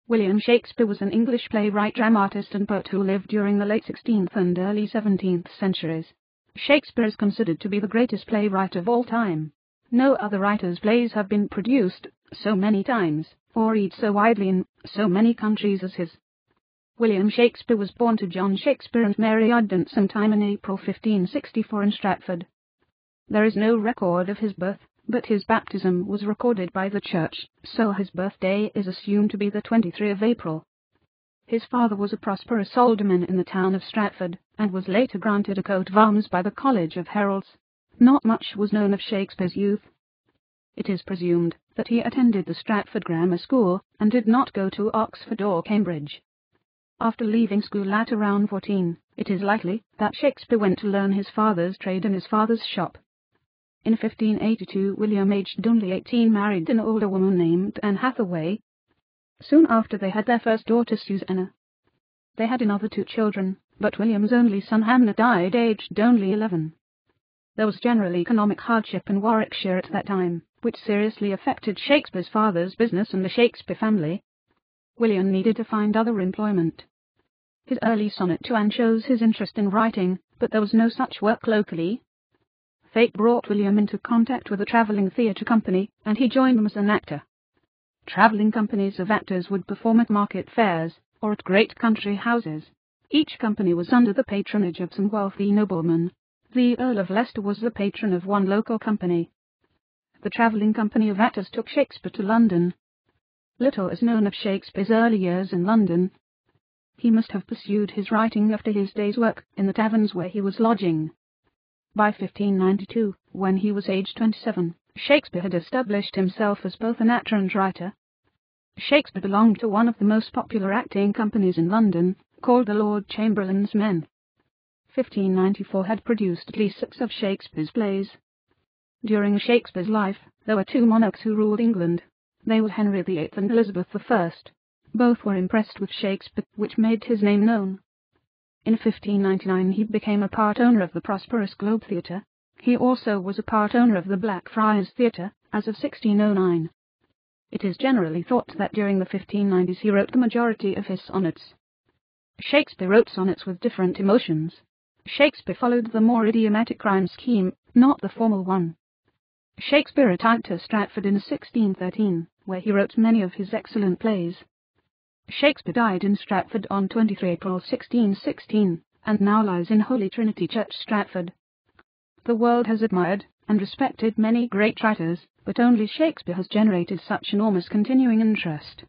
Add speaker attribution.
Speaker 1: William Shakespeare was an English playwright, dramatist and poet who lived during the late 16th and early 17th centuries. Shakespeare is considered to be the greatest playwright of all time. No other writer's plays have been produced so many times, or read so widely in so many countries as his. William Shakespeare was born to John Shakespeare and Mary Ardent sometime in April 1564 in Stratford. There is no record of his birth, but his baptism was recorded by the church, so his birthday is assumed to be the 23rd of April. His father was a prosperous alderman in the town of Stratford, and was later granted a coat of arms by the College of Heralds. Not much was known of Shakespeare's youth. It is presumed that he attended the Stratford Grammar School, and did not go to Oxford or Cambridge. After leaving school at around 14, it is likely that Shakespeare went to learn his father's trade in his father's shop. In 1582, William, aged only 18, married an older woman named Anne Hathaway. Soon after, they had their first daughter, Susanna. They had another 2 children, but William's only son Hamnet died aged only 11. There was general economic hardship in Warwickshire at that time, which seriously affected Shakespeare's father's business and the Shakespeare family. William needed to find other employment. His early sonnet to Anne shows his interest in writing, but there was no such work locally. Fate brought William into contact with a travelling theatre company, and he joined them as an actor. Travelling companies of actors would perform at market fairs, or at great country houses. Each company was under the patronage of some wealthy nobleman. The Earl of Leicester was the patron of one local company. The travelling company of actors took Shakespeare to London. Little is known of Shakespeare's early years in London. He must have pursued his writing after his day's work in the taverns where he was lodging. By 1592, when he was aged 27, Shakespeare had established himself as both an actor and writer. Shakespeare belonged to one of the most popular acting companies in London, called the Lord Chamberlain's Men. 1594 had produced at least 6 of Shakespeare's plays. During Shakespeare's life, there were 2 monarchs who ruled England. They were Henry VIII and Elizabeth I. Both were impressed with Shakespeare, which made his name known. In 1599 he became a part owner of the prosperous Globe Theatre. He also was a part owner of the Blackfriars Theatre, as of 1609. It is generally thought that during the 1590s he wrote the majority of his sonnets. Shakespeare wrote sonnets with different emotions. Shakespeare followed the more idiomatic rhyme scheme, not the formal one. Shakespeare retired to Stratford in 1613, where he wrote many of his excellent plays. Shakespeare died in Stratford on 23 April 1616, and now lies in Holy Trinity Church, Stratford. The world has admired and respected many great writers, but only Shakespeare has generated such enormous continuing interest.